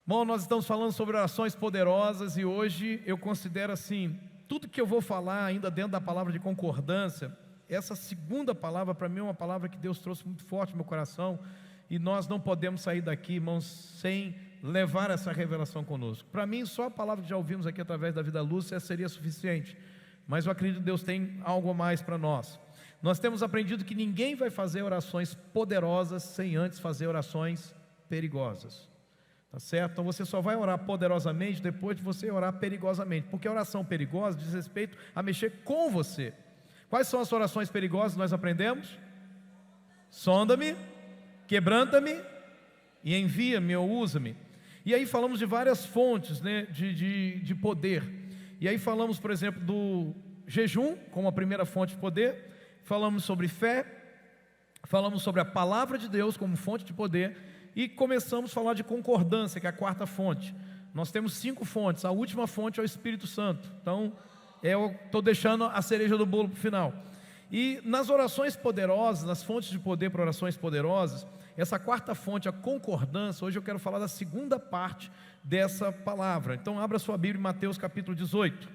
Bom, nós estamos falando sobre orações poderosas e hoje eu considero assim, tudo que eu vou falar ainda dentro da palavra de concordância, essa segunda palavra para mim é uma palavra que Deus trouxe muito forte no meu coração e nós não podemos sair daqui, irmãos, sem levar essa revelação conosco. Para mim, só a palavra que já ouvimos aqui através da vida Lúcia seria suficiente, mas eu acredito que Deus tem algo a mais para nós. Nós temos aprendido que ninguém vai fazer orações poderosas sem antes fazer orações perigosas. Tá certo? Então você só vai orar poderosamente depois de você orar perigosamente, porque a oração perigosa diz respeito a mexer com você. Quais são as orações perigosas que nós aprendemos? Sonda-me, quebranta-me e envia-me ou usa-me. E aí falamos de várias fontes, né, de poder. E aí falamos, por exemplo, do jejum como a primeira fonte de poder. Falamos sobre fé. Falamos sobre a palavra de Deus como fonte de poder. E começamos a falar de concordância, que é a quarta fonte. Nós temos 5 fontes, a última fonte é o Espírito Santo. Então, eu estou deixando a cereja do bolo para o final. E nas orações poderosas, nas fontes de poder para orações poderosas, essa quarta fonte, a concordância, hoje eu quero falar da segunda parte dessa palavra. Então, abra sua Bíblia em Mateus capítulo 18.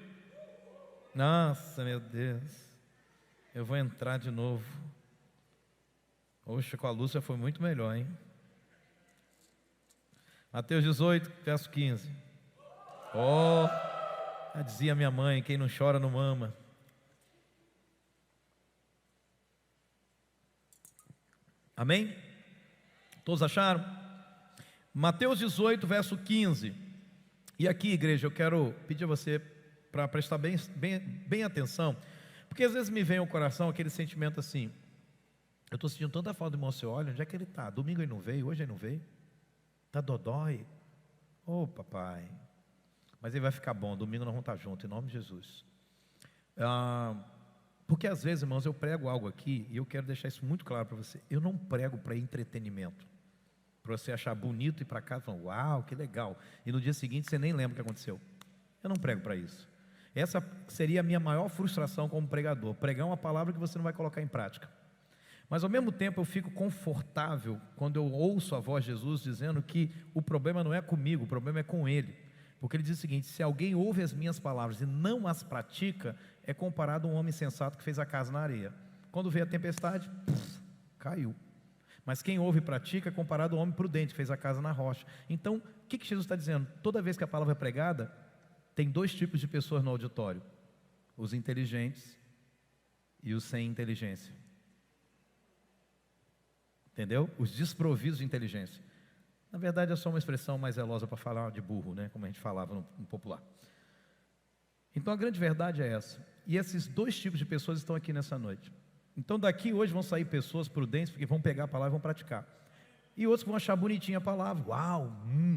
Nossa, meu Deus, eu vou entrar de novo. Oxe, com a Lúcia foi muito melhor, hein? Mateus 18, verso 15. Já dizia minha mãe, quem não chora não mama. Amém? Todos acharam? Mateus 18, verso 15. E aqui, igreja, eu quero pedir a você para prestar bem atenção, porque às vezes me vem ao coração aquele sentimento assim: eu estou sentindo tanta falta do irmão seu, olha, onde é que ele está? Domingo ele não veio, hoje ele não veio. Está dodói? Ô papai, mas ele vai ficar bom, domingo nós vamos estar juntos, em nome de Jesus. Porque às vezes, irmãos, eu prego algo aqui, e eu quero deixar isso muito claro para você. Eu não prego para entretenimento, para você achar bonito e ir para casa e falar, uau, que legal, e no dia seguinte você nem lembra o que aconteceu. Eu não prego para isso. Essa seria a minha maior frustração como pregador, pregar uma palavra que você não vai colocar em prática. Mas ao mesmo tempo eu fico confortável quando eu ouço a voz de Jesus dizendo que o problema não é comigo, o problema é com Ele. Porque Ele diz o seguinte: se alguém ouve as minhas palavras e não as pratica, é comparado a um homem sensato que fez a casa na areia. Quando veio a tempestade, caiu. Mas quem ouve e pratica é comparado a um homem prudente que fez a casa na rocha. Então, o que Jesus está dizendo? Toda vez que a palavra é pregada, tem 2 tipos de pessoas no auditório: os inteligentes e os sem inteligência. Entendeu? Os desprovidos de inteligência. Na verdade é só uma expressão mais zelosa para falar de burro, né? Como a gente falava no popular. Então a grande verdade é essa. E esses 2 tipos de pessoas estão aqui nessa noite. Então daqui hoje vão sair pessoas prudentes, porque vão pegar a palavra e vão praticar. E outros que vão achar bonitinha a palavra. Uau,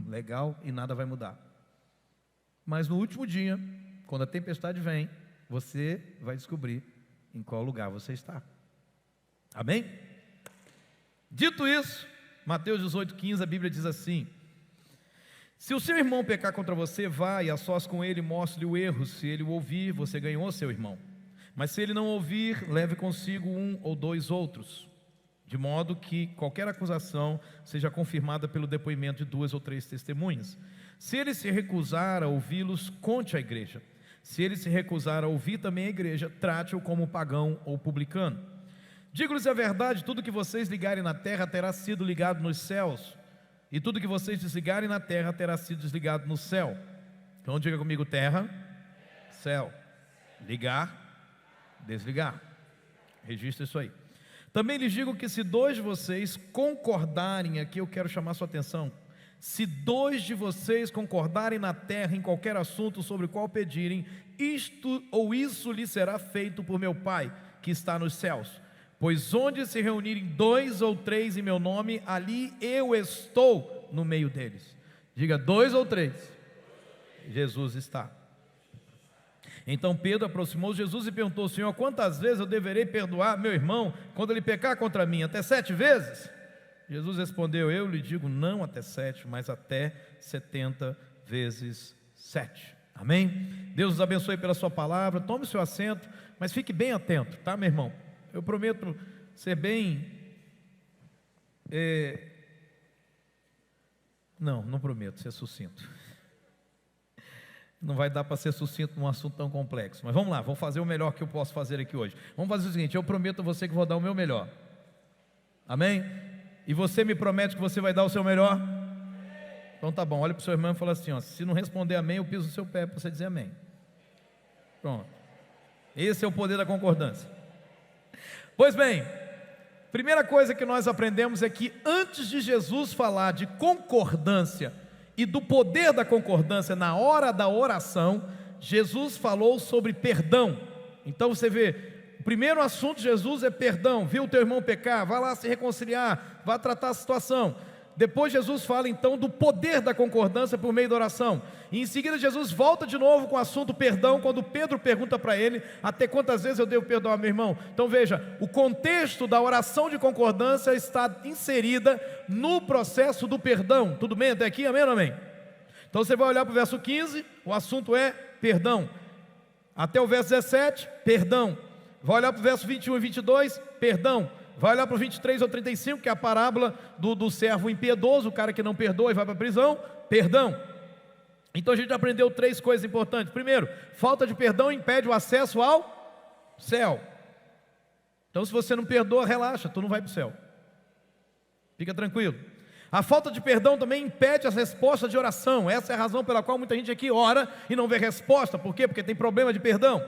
legal, e nada vai mudar. Mas no último dia, quando a tempestade vem, você vai descobrir em qual lugar você está. Amém? Dito isso, Mateus 18, 15, a Bíblia diz assim: se o seu irmão pecar contra você, vá e a sós com ele, mostre-lhe o erro. Se ele o ouvir, você ganhou seu irmão. Mas se ele não ouvir, leve consigo 1 ou 2 outros, de modo que qualquer acusação seja confirmada pelo depoimento de 2 ou 3 testemunhas. Se ele se recusar a ouvi-los, conte à igreja. Se ele se recusar a ouvir também a igreja, trate-o como pagão ou publicano. Digo-lhes a verdade: tudo que vocês ligarem na terra terá sido ligado nos céus, e tudo que vocês desligarem na terra terá sido desligado no céu. Então diga comigo: terra, céu, ligar, desligar. Registra isso aí. Também lhes digo que se 2 de vocês concordarem, aqui eu quero chamar sua atenção, se 2 de vocês concordarem na terra em qualquer assunto sobre o qual pedirem, isto ou isso lhe será feito por meu Pai que está nos céus. Pois onde se reunirem 2 ou 3 em meu nome, ali eu estou no meio deles. Diga: 2 ou 3, Jesus está. Então Pedro aproximou-se de Jesus e perguntou: Senhor, quantas vezes eu deverei perdoar meu irmão quando ele pecar contra mim? Até 7 vezes? Jesus respondeu: eu lhe digo, não até 7, mas até 70 vezes 7. Amém? Deus os abençoe pela sua palavra. Tome o seu assento, mas fique bem atento, tá, meu irmão? Eu prometo ser bem Não, não prometo ser sucinto. Não vai dar para ser sucinto num assunto tão complexo. Mas vamos lá, vou fazer o melhor que eu posso fazer aqui hoje. Vamos fazer o seguinte, eu prometo a você que vou dar o meu melhor. Amém? E você me promete que você vai dar o seu melhor? Então tá bom, olha para o seu irmão e fala assim, ó, se não responder amém, eu piso no seu pé para você dizer amém. Pronto. Esse é o poder da concordância. Pois bem, primeira coisa que nós aprendemos é que antes de Jesus falar de concordância e do poder da concordância na hora da oração, Jesus falou sobre perdão. Então você vê, o primeiro assunto de Jesus é perdão. Viu o teu irmão pecar, vai lá se reconciliar, vai tratar a situação. Depois Jesus fala então do poder da concordância por meio da oração. E em seguida Jesus volta de novo com o assunto perdão, quando Pedro pergunta para ele, até quantas vezes eu devo perdoar meu irmão? Então veja, o contexto da oração de concordância está inserida no processo do perdão. Tudo bem até aqui? Amém ou amém? Então você vai olhar para o verso 15, o assunto é perdão. Até o verso 17, perdão. Vai olhar para o verso 21 e 22, perdão. Vai olhar para o 23 ou 35, que é a parábola do servo impiedoso, o cara que não perdoa e vai para a prisão, perdão. Então a gente aprendeu três coisas importantes. Primeiro, falta de perdão impede o acesso ao céu. Então se você não perdoa, relaxa, tu não vai para o céu. Fica tranquilo. A falta de perdão também impede as respostas de oração. Essa é a razão pela qual muita gente aqui ora e não vê resposta. Por quê? Porque tem problema de perdão.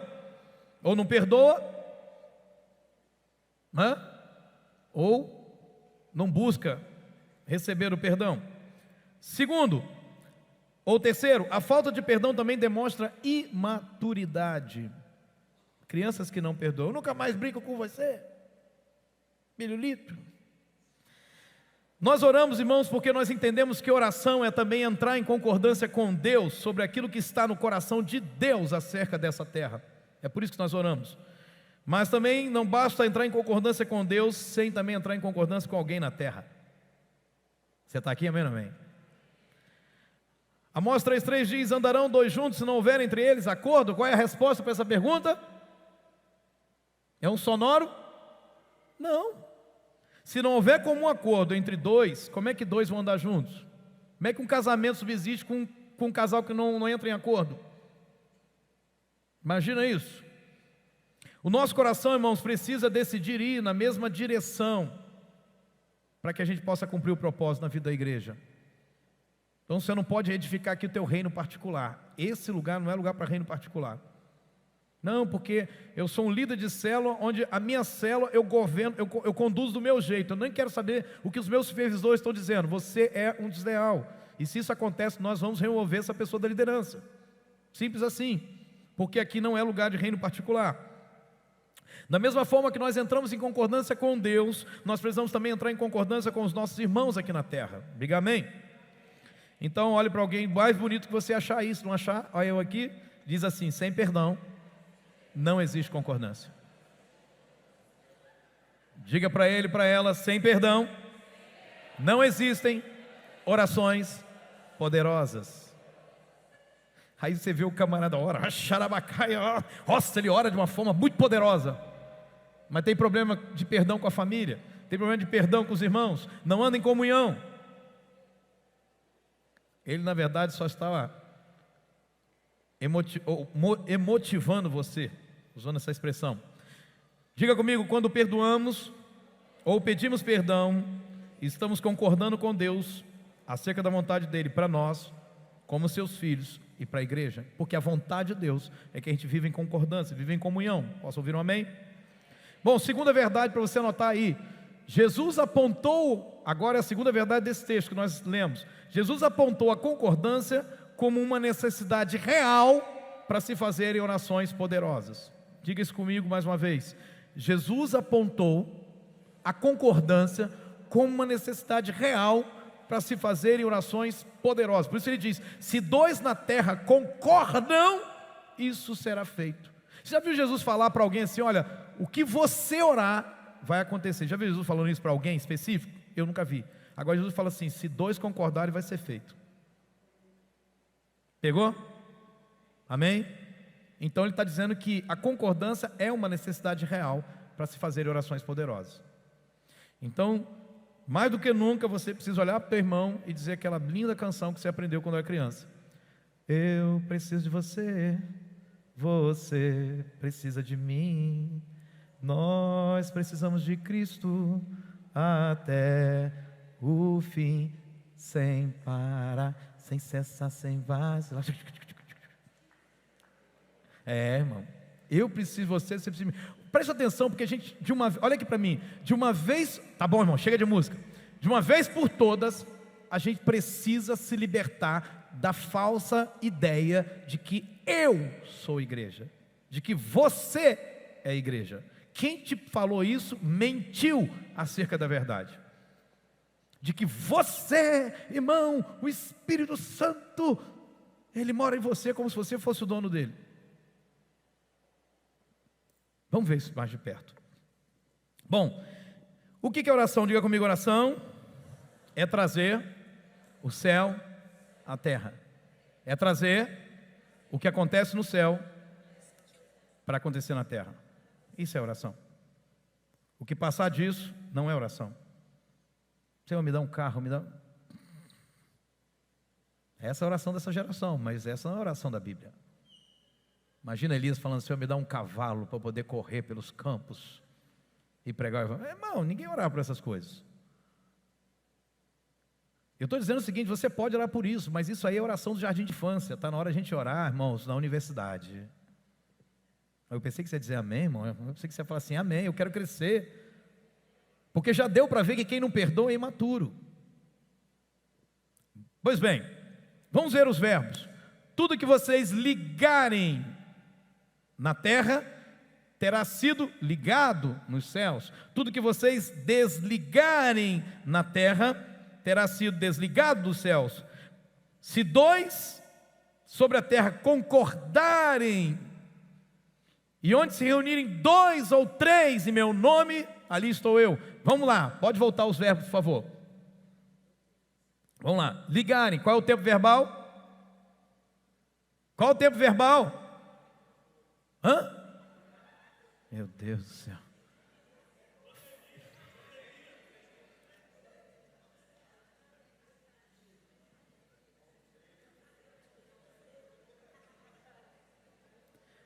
Ou não perdoa, ou não busca receber o perdão. Segundo, ou terceiro, a falta de perdão também demonstra imaturidade. Crianças que não perdoam, eu nunca mais brinco com você, pirulito. Nós oramos, irmãos, porque nós entendemos que oração é também entrar em concordância com Deus sobre aquilo que está no coração de Deus acerca dessa terra. É por isso que nós oramos. Mas também não basta entrar em concordância com Deus sem também entrar em concordância com alguém na terra. Você está aqui, amém ou amém? Amós 3,3 diz, andarão dois juntos se não houver entre eles acordo? Qual é a resposta para essa pergunta? É um sonoro? Não. Se não houver comum acordo entre dois, como é que dois vão andar juntos? Como é que um casamento subsiste com um casal que não entra em acordo? Imagina isso. O nosso coração, irmãos, precisa decidir ir na mesma direção para que a gente possa cumprir o propósito na vida da igreja. Então você não pode edificar aqui o teu reino particular. Esse lugar não é lugar para reino particular. Não, porque eu sou um líder de célula, onde a minha célula eu governo, eu conduzo do meu jeito. Eu nem quero saber o que os meus supervisores estão dizendo. Você é um desleal. E se isso acontece, nós vamos remover essa pessoa da liderança. Simples assim. Porque aqui não é lugar de reino particular. Da mesma forma que nós entramos em concordância com Deus, nós precisamos também entrar em concordância com os nossos irmãos aqui na terra. Diga amém? Então olhe para alguém mais bonito que você achar isso, não achar? Olha eu aqui, diz assim, sem perdão não existe concordância. Diga para ele e para ela, sem perdão não existem orações poderosas. Aí você vê o camarada ora, nossa, ele ora de uma forma muito poderosa, mas tem problema de perdão com a família, tem problema de perdão com os irmãos, não anda em comunhão. Ele na verdade só estava emotivando você, usando essa expressão. Diga comigo, quando perdoamos ou pedimos perdão, estamos concordando com Deus acerca da vontade dele para nós, como seus filhos, e para a igreja, porque a vontade de Deus é que a gente vive em concordância, vive em comunhão. Posso ouvir um amém? Bom, segunda verdade para você anotar aí, Jesus apontou, agora é a segunda verdade desse texto que nós lemos, Jesus apontou a concordância como uma necessidade real para se fazerem orações poderosas. Diga isso comigo mais uma vez. Jesus apontou a concordância como uma necessidade real para se fazerem orações poderosas. Por isso ele diz, se dois na terra concordam, isso será feito. Você já viu Jesus falar para alguém assim, olha, o que você orar vai acontecer? Já viu Jesus falando isso para alguém específico? Eu nunca vi. Agora Jesus fala assim, se dois concordarem vai ser feito. Pegou? Amém? Então ele está dizendo que a concordância é uma necessidade real para se fazer orações poderosas. Então, mais do que nunca você precisa olhar para o teu irmão e dizer aquela linda canção que você aprendeu quando era criança. Eu preciso de você, você precisa de mim, nós precisamos de Cristo até o fim, sem parar, sem cessar, sem vacilar. Irmão, eu preciso de você, você precisa de mim. Preste atenção, porque a gente, olha aqui para mim, de uma vez, tá bom, irmão, chega de música. De uma vez por todas, a gente precisa se libertar da falsa ideia de que eu sou igreja, de que você é igreja. Quem te falou isso mentiu acerca da verdade. De que você, irmão, o Espírito Santo, ele mora em você como se você fosse o dono dele. Vamos ver isso mais de perto. Bom, o que é oração? Diga comigo, oração é trazer o céu à terra. É trazer o que acontece no céu para acontecer na terra. Isso é oração. O que passar disso não é oração. Senhor, me dá um carro, me dá... Essa é a oração dessa geração, mas essa não é a oração da Bíblia. Imagina Elias falando, Senhor, me dá um cavalo para poder correr pelos campos e pregar. Irmão, ninguém orar por essas coisas. Eu estou dizendo o seguinte, você pode orar por isso, mas isso aí é oração do jardim de infância. Está na hora a gente orar, irmãos, na universidade. Eu pensei que você ia dizer amém, irmão. Eu pensei que você ia falar assim, amém, eu quero crescer. Porque já deu para ver que quem não perdoa é imaturo. Pois bem, vamos ver os verbos. Tudo que vocês ligarem na terra, terá sido ligado nos céus. Tudo que vocês desligarem na terra, terá sido desligado dos céus. Se dois sobre a terra concordarem, e onde se reunirem 2 ou 3 em meu nome, ali estou eu. Vamos lá, pode voltar os verbos, por favor. Vamos lá, ligarem, qual é o tempo verbal? Qual é o tempo verbal? Meu Deus do céu.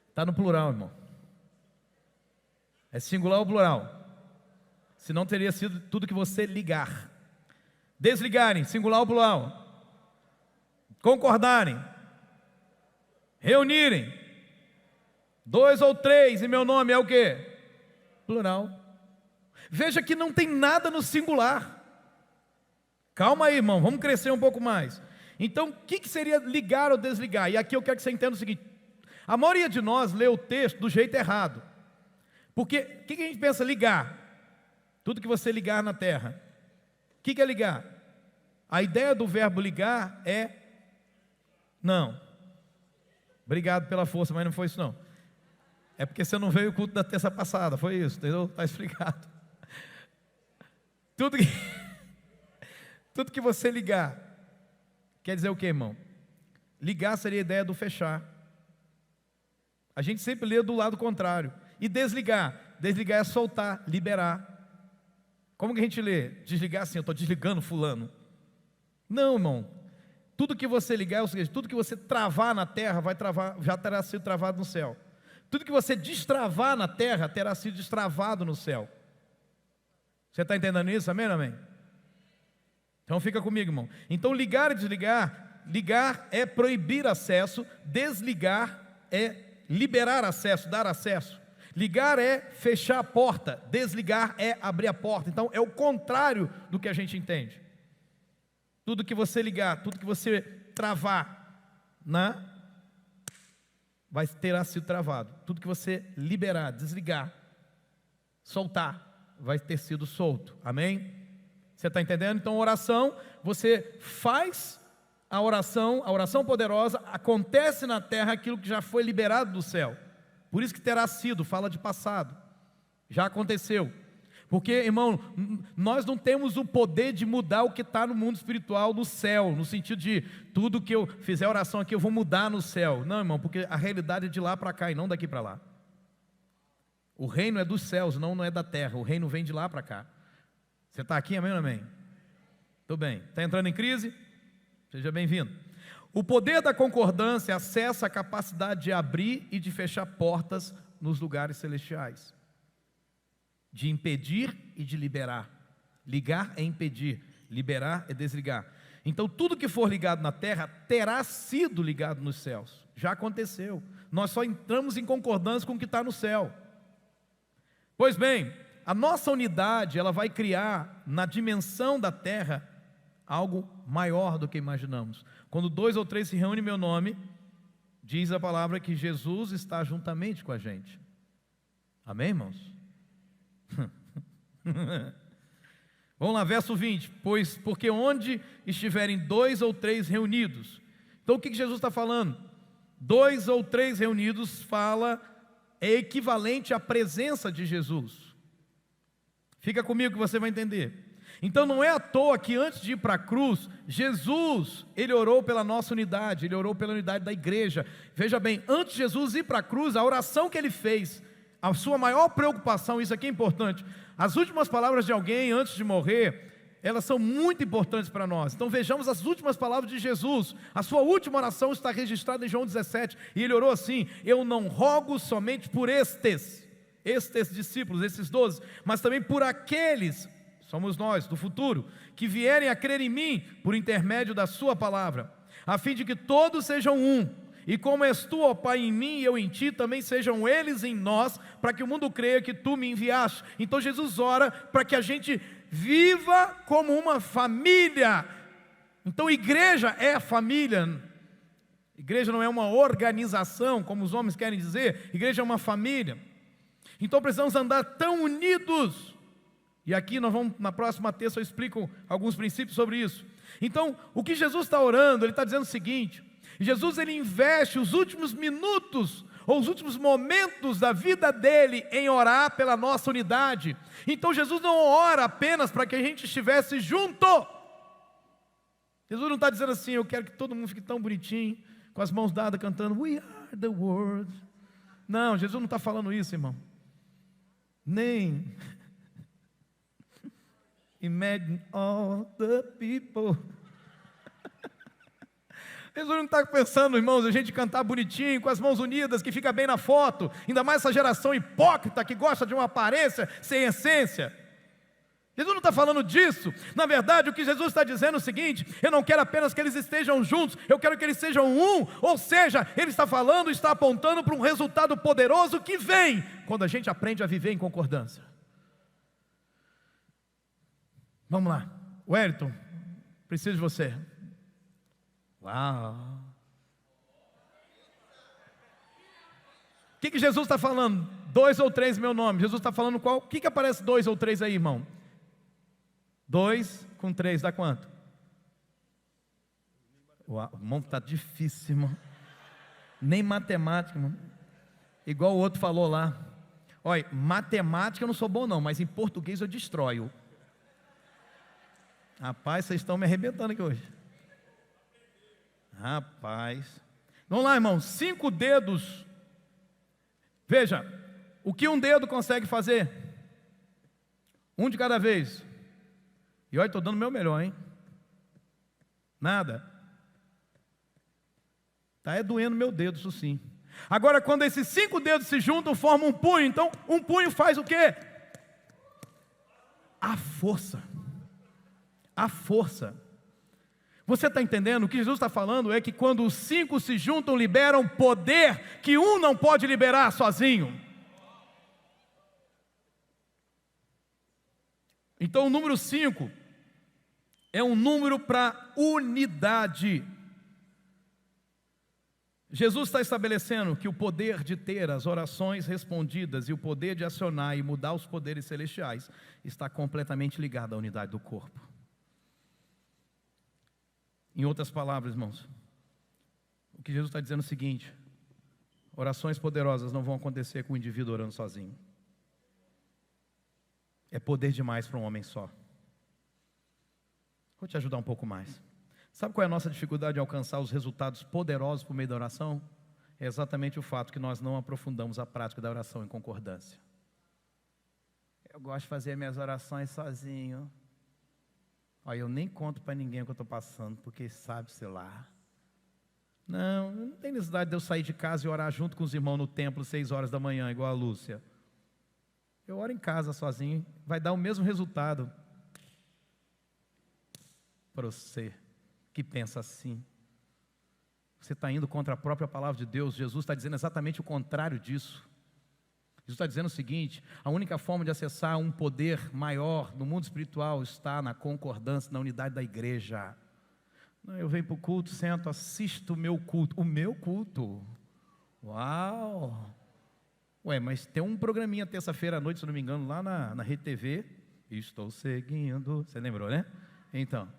Está no plural, irmão. É singular ou plural? Senão teria sido tudo que você ligar. Desligarem, singular ou plural? Concordarem. Reunirem. 2 ou 3 em meu nome é o quê? Plural. Veja que não tem nada no singular. Calma aí, irmão, vamos crescer um pouco mais. Então, o que seria ligar ou desligar? E aqui eu quero que você entenda o seguinte: a maioria de nós lê o texto do jeito errado. Porque, o que a gente pensa? Ligar. Tudo que você ligar na terra. O que é ligar? A ideia do verbo ligar é... Não. Obrigado pela força, mas não foi isso não. É porque você não veio o culto da terça passada, foi isso, entendeu? Está explicado. Tudo que você ligar, quer dizer o que, irmão? Ligar seria a ideia do fechar. A gente sempre lê do lado contrário. E desligar? Desligar é soltar, liberar. Como que a gente lê? Desligar assim, eu estou desligando fulano. Não, irmão. Tudo que você ligar é o seguinte: tudo que você travar na terra vai travar, já terá sido travado no céu. Tudo que você destravar na terra terá sido destravado no céu. Você está entendendo isso? Amém ou amém? Então fica comigo, irmão. Então ligar e desligar, ligar é proibir acesso, desligar é liberar acesso, dar acesso. Ligar é fechar a porta, desligar é abrir a porta. Então é o contrário do que a gente entende. Tudo que você ligar, tudo que você travar, né, terá sido travado. Tudo que você liberar, desligar, soltar, vai ter sido solto. Amém? Você está entendendo? Então oração, você faz a oração poderosa, acontece na terra aquilo que já foi liberado do céu. Por isso que terá sido, fala de passado. Já aconteceu. Porque, irmão, nós não temos o poder de mudar o que está no mundo espiritual no céu, no sentido de tudo que eu fizer oração aqui eu vou mudar no céu. Não, irmão, porque a realidade é de lá para cá e não daqui para lá. O reino é dos céus, não é da terra. O reino vem de lá para cá. Você está aqui, amém ou amém? Tudo bem. Está entrando em crise? Seja bem-vindo. O poder da concordância acessa a capacidade de abrir e de fechar portas nos lugares celestiais, de impedir e de liberar. Ligar é impedir, liberar é desligar. Então tudo que for ligado na terra terá sido ligado nos céus. Já aconteceu. Nós só entramos em concordância com o que está no céu. Pois bem, a nossa unidade, ela vai criar na dimensão da terra algo maior do que imaginamos. Quando 2 ou 3 se reúnem em meu nome, diz a palavra que Jesus está juntamente com a gente. Amém, irmãos? Vamos lá, verso 20. Porque onde estiverem 2 ou 3 reunidos. Então o que Jesus está falando? 2 ou 3 reunidos é equivalente à presença de Jesus. Fica comigo que você vai entender. Então não é à toa que antes de ir para a cruz, Jesus, ele orou pela nossa unidade, ele orou pela unidade da igreja. Veja bem, antes de Jesus ir para a cruz, a oração que ele fez, a sua maior preocupação, isso aqui é importante, as últimas palavras de alguém antes de morrer, elas são muito importantes para nós. Então vejamos as últimas palavras de Jesus. A sua última oração está registrada em João 17, e ele orou assim: eu não rogo somente por estes discípulos, esses 12, mas também por aqueles, somos nós, do futuro, que vierem a crer em mim, por intermédio da sua palavra, a fim de que todos sejam um, e como és tu, ó Pai, em mim e eu em ti, também sejam eles em nós, para que o mundo creia que tu me enviaste. Então Jesus ora para que a gente viva como uma família. Então igreja é família. Igreja não é uma organização, como os homens querem dizer, igreja é uma família. Então precisamos andar tão unidos. E aqui nós vamos, na próxima terça eu explico alguns princípios sobre isso. Então, o que Jesus está orando, ele está dizendo o seguinte: Jesus, ele investe os últimos minutos, ou os últimos momentos da vida dele em orar pela nossa unidade. Então Jesus não ora apenas para que a gente estivesse junto. Jesus não está dizendo assim: eu quero que todo mundo fique tão bonitinho, com as mãos dadas cantando We are the world. Não, Jesus não está falando isso, irmão. Nem Imagine all the people. Jesus não está pensando, irmãos, a gente cantar bonitinho, com as mãos unidas, que fica bem na foto. Ainda mais essa geração hipócrita, que gosta de uma aparência sem essência. Jesus não está falando disso. Na verdade, o que Jesus está dizendo é o seguinte: eu não quero apenas que eles estejam juntos, eu quero que eles sejam um. Ou seja, ele está falando, está apontando para um resultado poderoso que vem quando a gente aprende a viver em concordância. Vamos lá, Wellington, preciso de você. Uau! O que Jesus está falando? 2 ou 3 meu nome. Jesus está falando qual? O que aparece 2 ou 3 aí, irmão? 2 com 3 dá quanto? Uau, irmão, está difícil, irmão. Nem matemática, irmão. Igual o outro falou lá. Olha, matemática eu não sou bom não, mas em português eu destroio. Rapaz, vocês estão me arrebentando aqui hoje. Rapaz. Vamos lá, irmão. 5 dedos. Veja, o que um dedo consegue fazer? Um de cada vez. E olha, estou dando o meu melhor, hein? Nada. Está doendo meu dedo, isso sim. Agora, quando esses 5 dedos se juntam, formam um punho. Então, um punho faz o quê? A força. A força. Você está entendendo? O que Jesus está falando é que quando os 5 se juntam, liberam poder que um não pode liberar sozinho. Então o número 5 é um número para unidade. Jesus está estabelecendo que o poder de ter as orações respondidas e o poder de acionar e mudar os poderes celestiais está completamente ligado à unidade do corpo. Em outras palavras, irmãos, o que Jesus está dizendo é o seguinte: orações poderosas não vão acontecer com o indivíduo orando sozinho. É poder demais para um homem só. Vou te ajudar um pouco mais. Sabe qual é a nossa dificuldade em alcançar os resultados poderosos por meio da oração? É exatamente o fato que nós não aprofundamos a prática da oração em concordância. Eu gosto de fazer minhas orações sozinho. Olha, eu nem conto para ninguém o que eu estou passando, porque sabe, sei lá. Não tem necessidade de eu sair de casa e orar junto com os irmãos no templo 6 horas da manhã, igual a Lúcia. Eu oro em casa sozinho, vai dar o mesmo resultado. Para você que pensa assim, você está indo contra a própria palavra de Deus. Jesus está dizendo exatamente o contrário disso. Jesus está dizendo o seguinte: a única forma de acessar um poder maior no mundo espiritual está na concordância, na unidade da igreja. Não, eu venho para o culto, sento, assisto o meu culto. O meu culto? Uau! Ué, mas tem um programinha terça-feira à noite, se não me engano, lá na Rede TV. Estou seguindo. Você lembrou, né? Então,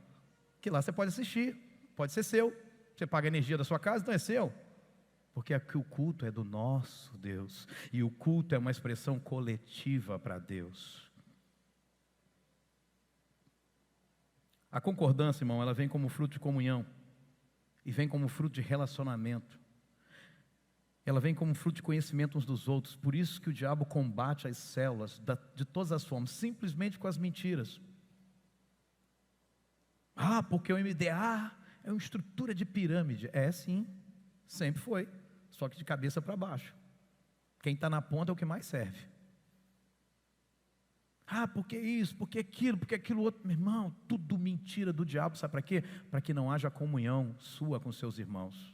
que lá você pode assistir, pode ser seu. Você paga a energia da sua casa, então é seu. Porque aqui o culto é do nosso Deus. E o culto é uma expressão coletiva para Deus. A concordância, irmão, ela vem como fruto de comunhão. E vem como fruto de relacionamento. Ela vem como fruto de conhecimento uns dos outros. Por isso que o diabo combate as células de todas as formas, simplesmente com as mentiras. Porque o MDA é uma estrutura de pirâmide. É sim, sempre foi, só que de cabeça para baixo. Quem está na ponta é o que mais serve. Porque isso, porque aquilo outro. Meu irmão, tudo mentira do diabo, sabe para quê? Para que não haja comunhão sua com seus irmãos.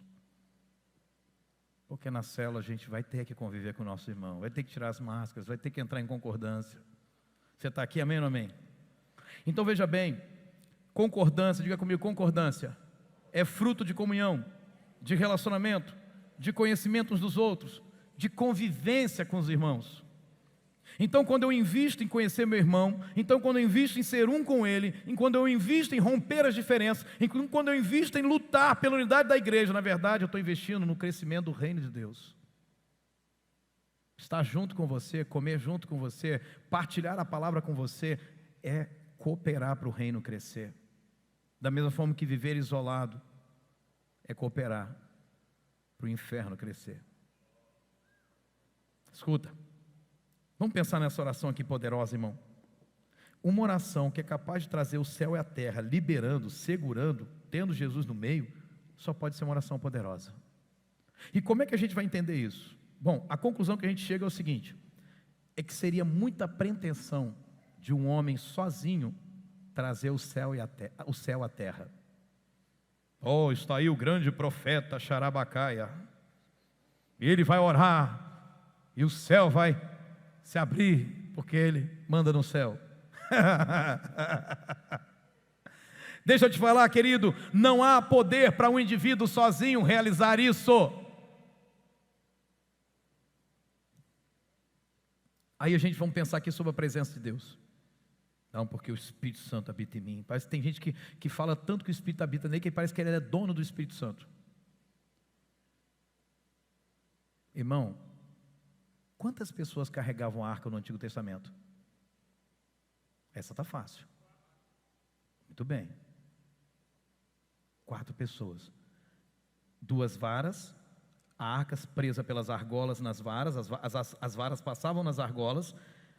Porque na célula a gente vai ter que conviver com o nosso irmão, vai ter que tirar as máscaras, vai ter que entrar em concordância. Você está aqui, amém ou não amém? Então veja bem, concordância, diga comigo, concordância é fruto de comunhão, de relacionamento, de conhecimento uns dos outros, de convivência com os irmãos. Então quando eu invisto em conhecer meu irmão, então quando eu invisto em ser um com ele, quando eu invisto em romper as diferenças, quando eu invisto em lutar pela unidade da igreja, na verdade eu estou investindo no crescimento do reino de Deus. Estar junto com você, comer junto com você, partilhar a palavra com você, é cooperar para o reino crescer. Da mesma forma que viver isolado é cooperar para o inferno crescer. Escuta, vamos pensar nessa oração aqui poderosa, irmão. Uma oração que é capaz de trazer o céu e a terra, liberando, segurando, tendo Jesus no meio, só pode ser uma oração poderosa. E como é que a gente vai entender isso? Bom, a conclusão que a gente chega é o seguinte: é que seria muita pretensão de um homem sozinho trazer o céu à terra. Está aí o grande profeta Xarabacaia. Ele vai orar e o céu vai se abrir, porque ele manda no céu. Deixa eu te falar, querido, não há poder para um indivíduo sozinho realizar isso. Aí a gente vamos pensar aqui sobre a presença de Deus. Não, porque o Espírito Santo habita em mim. Parece que tem gente que fala tanto que o Espírito habita nele, que parece que ele é dono do Espírito Santo. Irmão, quantas pessoas carregavam a arca no Antigo Testamento? Essa está fácil. Muito bem. 4 pessoas. 2 varas, a arca presa pelas argolas nas varas, as varas passavam nas argolas,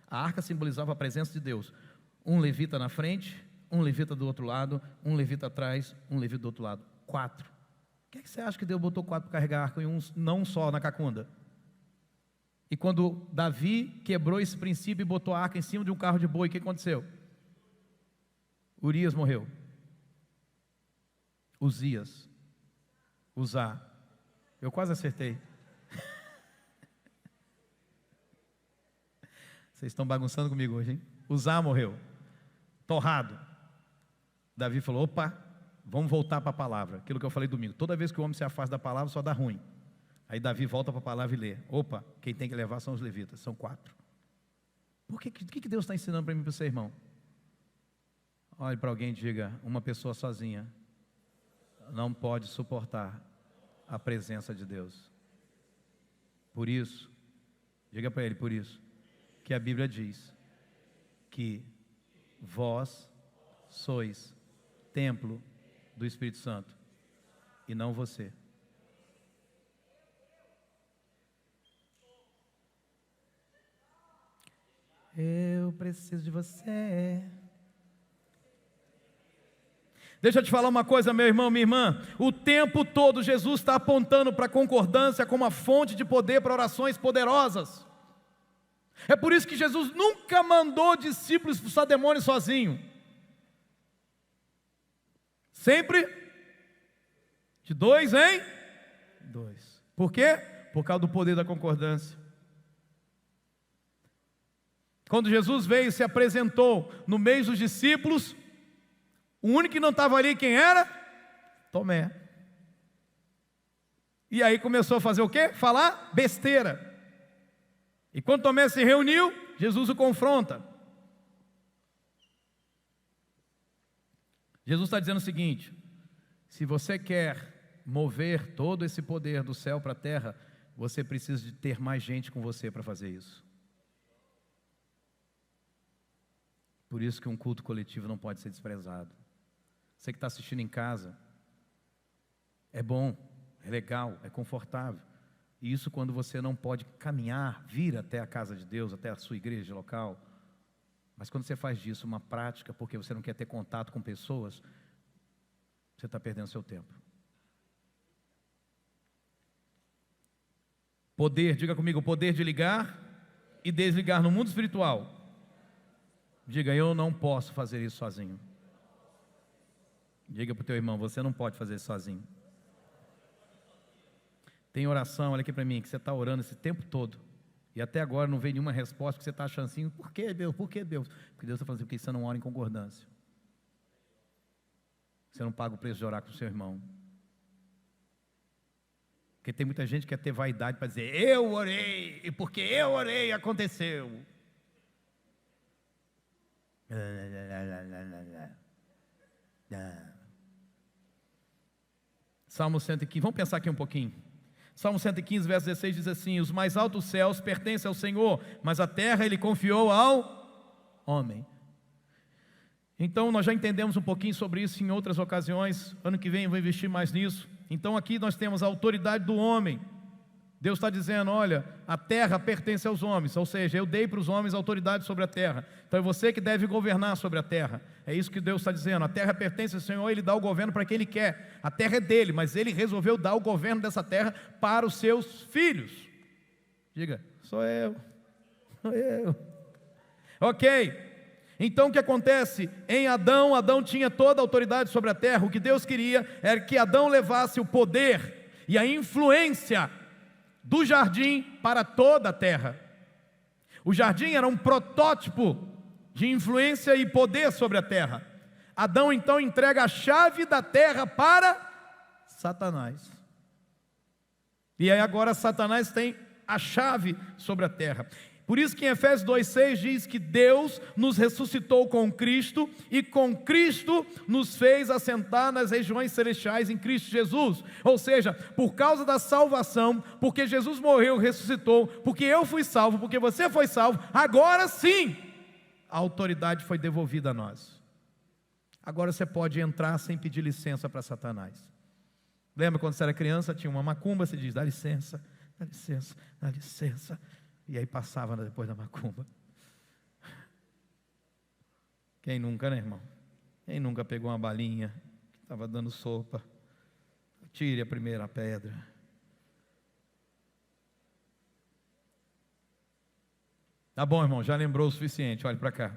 a arca simbolizava a presença de Deus. Um levita na frente, um levita do outro lado, um levita atrás, um levita do outro lado. 4. O que é que você acha que Deus botou 4 para carregar a arca e não só na cacunda? E quando Davi quebrou esse princípio e botou a arca em cima de um carro de boi, o que aconteceu? Urias morreu. Uzá. Eu quase acertei. Vocês estão bagunçando comigo hoje, hein? Uzá morreu. Torrado. Davi falou: opa, vamos voltar para a palavra. Aquilo que eu falei domingo. Toda vez que o homem se afasta da palavra, só dá ruim. Aí Davi volta para a palavra e lê. Opa, quem tem que levar são os levitas. São 4. Por que Deus está ensinando para mim e para você, irmão? Olhe para alguém e diga: uma pessoa sozinha não pode suportar a presença de Deus. Por isso, diga para ele, por isso, que a Bíblia diz que vós sois templo do Espírito Santo e não você. Eu preciso de você. Deixa eu te falar uma coisa, meu irmão, minha irmã. O tempo todo Jesus está apontando para a concordância como uma fonte de poder para orações poderosas. É por isso que Jesus nunca mandou discípulos expulsar demônios sozinho. Sempre de 2 em 2. Por quê? Por causa do poder da concordância. Quando Jesus veio e se apresentou no meio dos discípulos, o único que não estava ali, quem era? Tomé. E aí começou a fazer o quê? Falar besteira. E quando Tomé se reuniu, Jesus o confronta. Jesus está dizendo o seguinte: se você quer mover todo esse poder do céu para a terra, você precisa de ter mais gente com você para fazer isso. Por isso que um culto coletivo não pode ser desprezado. Você que está assistindo em casa, é bom, é legal, é confortável. E isso quando você não pode caminhar, vir até a casa de Deus, até a sua igreja local. Mas quando você faz disso uma prática, porque você não quer ter contato com pessoas, você está perdendo seu tempo. Poder, diga comigo, poder de ligar e desligar no mundo espiritual. Diga, eu não posso fazer isso sozinho. Diga para o teu irmão, você não pode fazer isso sozinho. Tem oração, olha aqui para mim, que você está orando esse tempo todo, e até agora não veio nenhuma resposta, que você está achando assim, por que Deus? Por que Deus? Porque Deus está falando assim, porque você não ora em concordância. Você não paga o preço de orar com o seu irmão. Porque tem muita gente que quer ter vaidade para dizer, eu orei, e porque eu orei, aconteceu. Salmo 115, vamos pensar aqui um pouquinho. Salmo 115, verso 16 diz assim: os mais altos céus pertencem ao Senhor, mas a terra Ele confiou ao homem. Então nós já entendemos um pouquinho sobre isso em outras ocasiões. Ano que vem eu vou investir mais nisso. Então aqui nós temos a autoridade do homem. Deus está dizendo, olha, a terra pertence aos homens, ou seja, eu dei para os homens autoridade sobre a terra, então é você que deve governar sobre a terra. É isso que Deus está dizendo, a terra pertence ao Senhor, Ele dá o governo para quem Ele quer. A terra é dele, mas Ele resolveu dar o governo dessa terra para os seus filhos. Diga, sou eu. Ok. Então o que acontece? Em Adão, Adão tinha toda a autoridade sobre a terra. O que Deus queria era que Adão levasse o poder e a influência do jardim para toda a terra. O jardim era um protótipo de influência e poder sobre a terra. Adão então entrega a chave da terra para Satanás. E aí agora Satanás tem a chave sobre a terra. Por isso que em Efésios 2,6 diz que Deus nos ressuscitou com Cristo e com Cristo nos fez assentar nas regiões celestiais em Cristo Jesus. Ou seja, por causa da salvação, porque Jesus morreu, ressuscitou, porque eu fui salvo, porque você foi salvo, agora sim a autoridade foi devolvida a nós. Agora você pode entrar sem pedir licença para Satanás. Lembra quando você era criança, tinha uma macumba, você diz, dá licença, dá licença, dá licença. E aí passava depois da macumba. Quem nunca, né, irmão? Quem nunca pegou uma balinha, estava dando sopa? Tire a primeira pedra. Tá bom, irmão, já lembrou o suficiente, olhe para cá.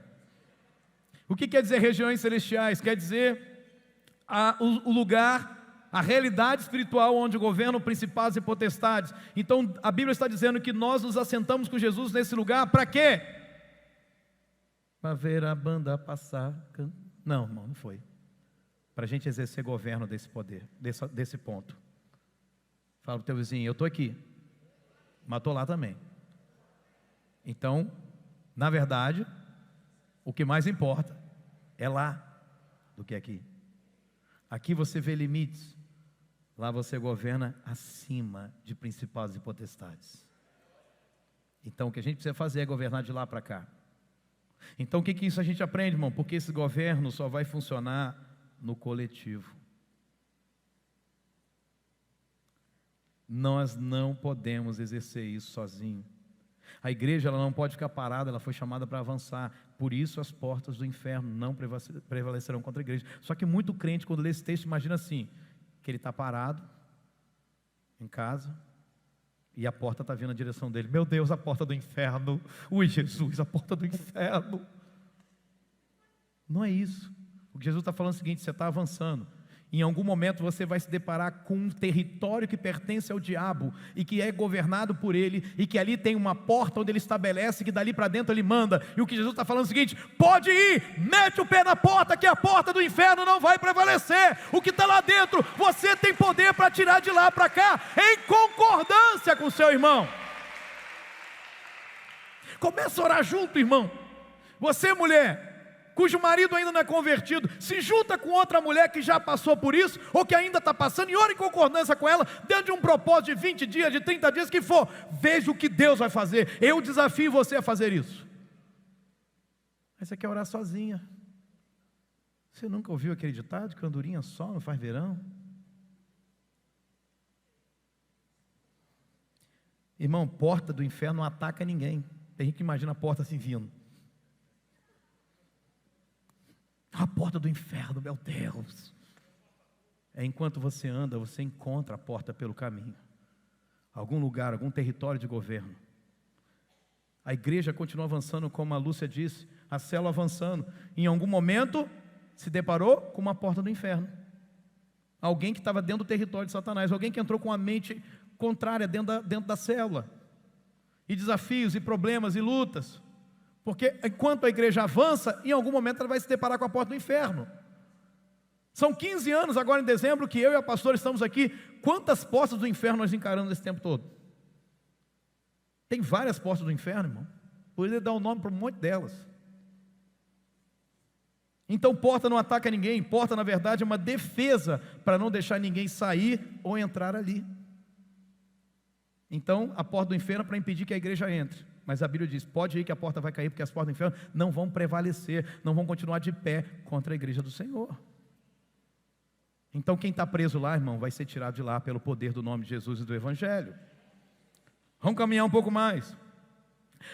O que quer dizer regiões celestiais? Quer dizer o lugar, a realidade espiritual onde governam principados e potestades. Então a Bíblia está dizendo que nós nos assentamos com Jesus nesse lugar, para quê? Para ver a banda passar. Não, irmão, não foi. Para a gente exercer governo desse poder, desse ponto. Fala para o teu vizinho, eu estou aqui, mas estou lá também. Então, na verdade, o que mais importa é lá do que aqui. Aqui você vê limites, lá você governa acima de principados e potestades. Então o que a gente precisa fazer é governar de lá para cá. Então o que isso a gente aprende, irmão? Porque esse governo só vai funcionar no coletivo. Nós não podemos exercer isso sozinho. A igreja ela não pode ficar parada, ela foi chamada para avançar. Por isso as portas do inferno não prevalecerão contra a igreja. Só que muito crente, quando lê esse texto, imagina assim, que ele está parado em casa e a porta está vindo na direção dele. Meu Deus, a porta do inferno. Ui, Jesus, a porta do inferno. Não é isso. O que Jesus está falando é o seguinte: você está avançando. Em algum momento você vai se deparar com um território que pertence ao diabo e que é governado por ele, e que ali tem uma porta onde ele estabelece, que dali para dentro ele manda. E o que Jesus está falando é o seguinte: pode ir, mete o pé na porta, que a porta do inferno não vai prevalecer. O que está lá dentro, você tem poder para tirar de lá para cá, em concordância com o seu irmão. Começa a orar junto, irmão. Você, mulher, cujo marido ainda não é convertido, se junta com outra mulher que já passou por isso, ou que ainda está passando, e ora em concordância com ela, dentro de um propósito de 20 dias, de 30 dias, que for. Veja o que Deus vai fazer. Eu desafio você a fazer isso. Mas você quer orar sozinha. Você nunca ouviu aquele ditado, que andorinha só não faz verão? Irmão, porta do inferno não ataca ninguém. Tem gente que imagina a porta assim vindo. A porta do inferno, meu Deus. É enquanto você anda, você encontra a porta pelo caminho. Algum lugar, algum território de governo. A igreja continua avançando, como a Lúcia disse, a célula avançando. Em algum momento, se deparou com uma porta do inferno. Alguém que estava dentro do território de Satanás. Alguém que entrou com a mente contrária dentro da célula. E desafios, e problemas, e lutas. Porque enquanto a igreja avança, em algum momento ela vai se deparar com a porta do inferno. São 15 anos agora em dezembro que eu e a pastora estamos aqui. Quantas portas do inferno nós encaramos nesse tempo todo? Tem várias portas do inferno, irmão. Poderia dar um nome para um monte delas. Então porta não ataca ninguém. Porta na verdade é uma defesa para não deixar ninguém sair ou entrar ali. Então a porta do inferno é para impedir que a igreja entre. Mas a Bíblia diz, pode ir que a porta vai cair, porque as portas do inferno não vão prevalecer, não vão continuar de pé contra a igreja do Senhor. Então quem está preso lá, irmão, vai ser tirado de lá pelo poder do nome de Jesus e do Evangelho. Vamos caminhar um pouco mais.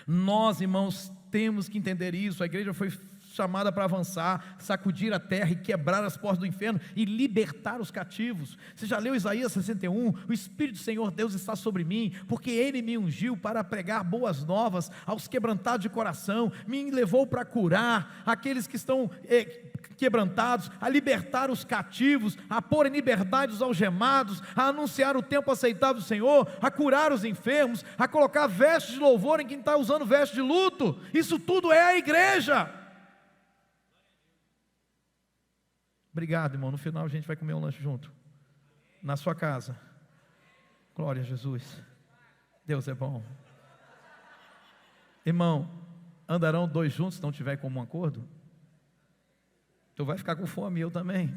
Nós, irmãos, temos que entender isso. A igreja foi chamada para avançar, sacudir a terra e quebrar as portas do inferno e libertar os cativos. Você já leu Isaías 61? O Espírito do Senhor Deus está sobre mim, porque Ele me ungiu para pregar boas novas aos quebrantados de coração, me levou para curar aqueles que estão quebrantados, a libertar os cativos, a pôr em liberdade os algemados, a anunciar o tempo aceitável do Senhor, a curar os enfermos, a colocar vestes de louvor em quem está usando vestes de luto. Isso tudo é a igreja. Obrigado, irmão. No final a gente vai comer um lanche junto, na sua casa. Glória a Jesus. Deus é bom. Irmão, andarão dois juntos se não tiver comum acordo? Tu vai ficar com fome, eu também.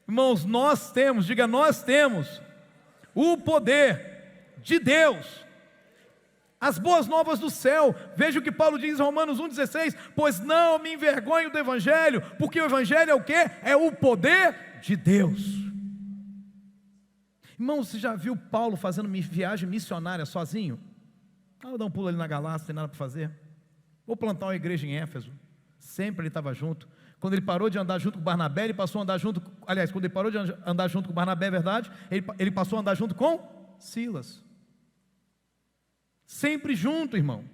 Irmãos, nós temos, diga, nós temos o poder de Deus, as boas novas do céu. Veja o que Paulo diz em Romanos 1,16: pois não me envergonho do Evangelho, porque o Evangelho é o quê? É o poder de Deus. Irmão, você já viu Paulo fazendo viagem missionária sozinho? Vou dar um pulo ali na Galácia, não tem nada para fazer. Vou plantar uma igreja em Éfeso. Sempre ele estava junto. Quando ele parou de andar junto com Barnabé, ele passou a andar junto. Aliás, quando ele parou de andar junto com Barnabé, é verdade, ele passou a andar junto com Silas. Sempre junto, irmão.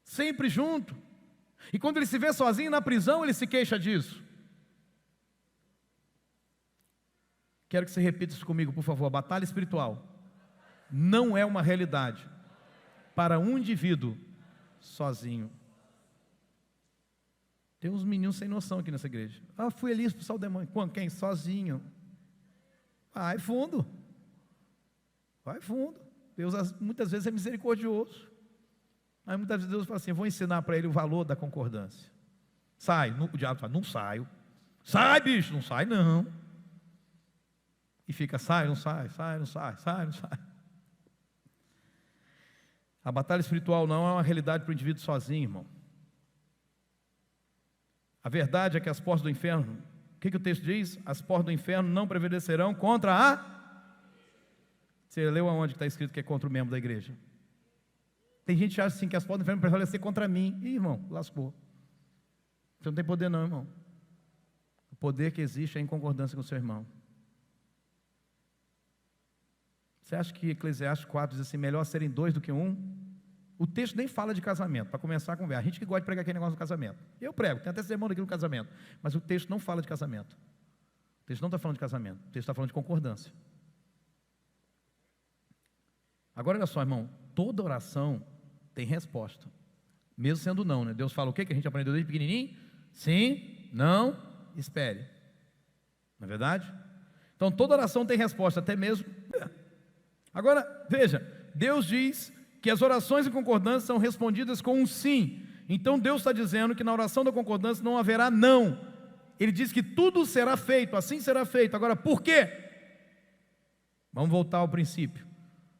Sempre junto. E quando ele se vê sozinho na prisão, ele se queixa disso. Quero que você repita isso comigo, por favor. A batalha espiritual não é uma realidade para um indivíduo sozinho. Tem uns meninos sem noção aqui nessa igreja. Fui ali expulsar o demônio. Quem? Sozinho. Vai fundo. Vai fundo. Deus muitas vezes é misericordioso. Aí muitas vezes Deus fala assim: vou ensinar para ele o valor da concordância. Sai. O diabo fala: não saio. Sai, bicho. Não sai, não. E fica: sai, não sai, sai, não sai, sai, não sai. A batalha espiritual não é uma realidade para o indivíduo sozinho, irmão. A verdade é que as portas do inferno, o que o texto diz? As portas do inferno não prevalecerão contra a... Você leu aonde que está escrito que é contra o membro da igreja? Tem gente que acha assim que as portas do inferno prevalecem contra mim. Ih, irmão, lascou. Você não tem poder não, irmão. O poder que existe é em concordância com o seu irmão. Você acha que Eclesiastes 4 diz assim, melhor serem dois do que um? O texto nem fala de casamento, para começar a conversa. A gente que gosta de pregar aquele negócio do casamento. Eu prego, tem até sermão daquilo do casamento. Mas o texto não fala de casamento. O texto não está falando de casamento. O texto está falando de concordância. Agora, olha só, irmão. Toda oração tem resposta. Mesmo sendo não, né? Deus fala o quê? Que a gente aprendeu desde pequenininho? Sim, não, espere. Não é verdade? Então, toda oração tem resposta, até mesmo... Agora, veja. Deus diz que as orações em concordância são respondidas com um sim. Então Deus está dizendo que na oração da concordância não haverá não. Ele diz que tudo será feito, assim será feito. Agora, por quê? Vamos voltar ao princípio.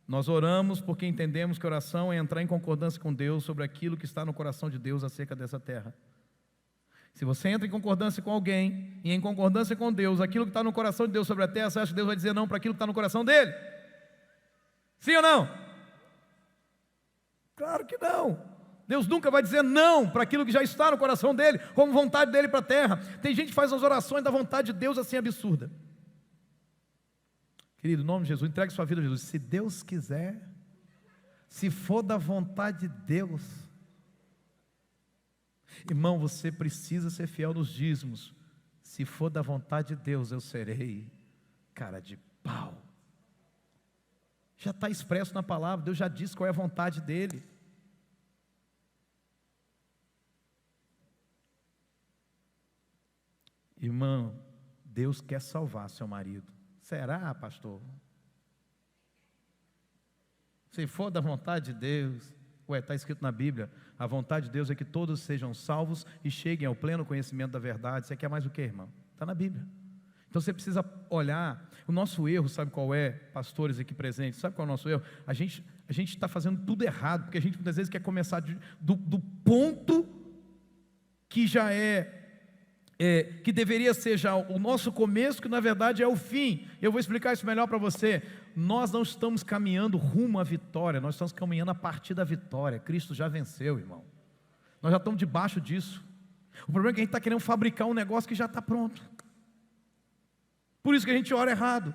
Nós oramos porque entendemos que oração é entrar em concordância com Deus sobre aquilo que está no coração de Deus acerca dessa terra. Se você entra em concordância com alguém e em concordância com Deus, aquilo que está no coração de Deus sobre a terra, você acha que Deus vai dizer não para aquilo que está no coração dele? Sim ou não? Claro que não. Deus nunca vai dizer não para aquilo que já está no coração dele, como vontade dele para a terra. Tem gente que faz as orações da vontade de Deus assim absurda. Querido, em nome de Jesus, entregue sua vida a Jesus. Se Deus quiser, se for da vontade de Deus, irmão, você precisa ser fiel nos dízimos. Se for da vontade de Deus, eu serei cara de pau. Já está expresso na palavra, Deus já disse qual é a vontade dele. Irmão, Deus quer salvar seu marido. Será, pastor? Se for da vontade de Deus, está escrito na Bíblia, a vontade de Deus é que todos sejam salvos e cheguem ao pleno conhecimento da verdade. Você quer mais o que, irmão? Está na Bíblia. Então você precisa olhar. O nosso erro, sabe qual é? Pastores aqui presentes, sabe qual é o nosso erro? A gente está fazendo tudo errado, porque a gente muitas vezes quer começar do ponto que já que deveria ser já o nosso começo, que na verdade é o fim. Eu vou explicar isso melhor para você. Nós não estamos caminhando rumo à vitória, nós estamos caminhando a partir da vitória. Cristo já venceu, irmão. Nós já estamos debaixo disso. O problema é que a gente está querendo fabricar um negócio que já está pronto. Por isso que a gente ora errado.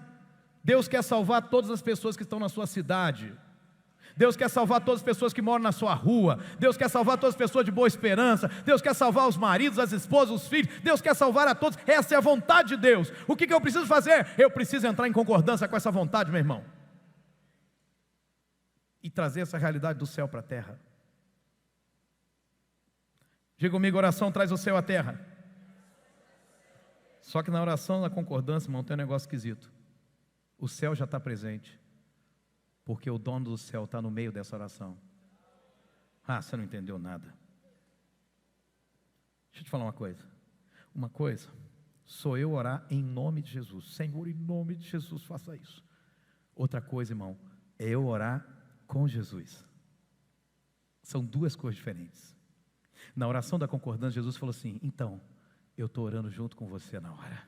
Deus quer salvar todas as pessoas que estão na sua cidade. Deus quer salvar todas as pessoas que moram na sua rua. Deus quer salvar todas as pessoas de boa esperança. Deus quer salvar os maridos, as esposas, os filhos. Deus quer salvar a todos. Essa é a vontade de Deus. O que eu preciso fazer? Eu preciso entrar em concordância com essa vontade, meu irmão, e trazer essa realidade do céu para a terra. Diga comigo, oração traz o céu à terra. Só que na oração da concordância, irmão, tem um negócio esquisito. O céu já está presente, porque o dono do céu está no meio dessa oração. Ah, você não entendeu nada. Deixa eu te falar uma coisa. Uma coisa, sou eu orar em nome de Jesus. Senhor, em nome de Jesus, faça isso. Outra coisa, irmão, é eu orar com Jesus. São duas coisas diferentes. Na oração da concordância, Jesus falou assim, então, eu estou orando junto com você na hora.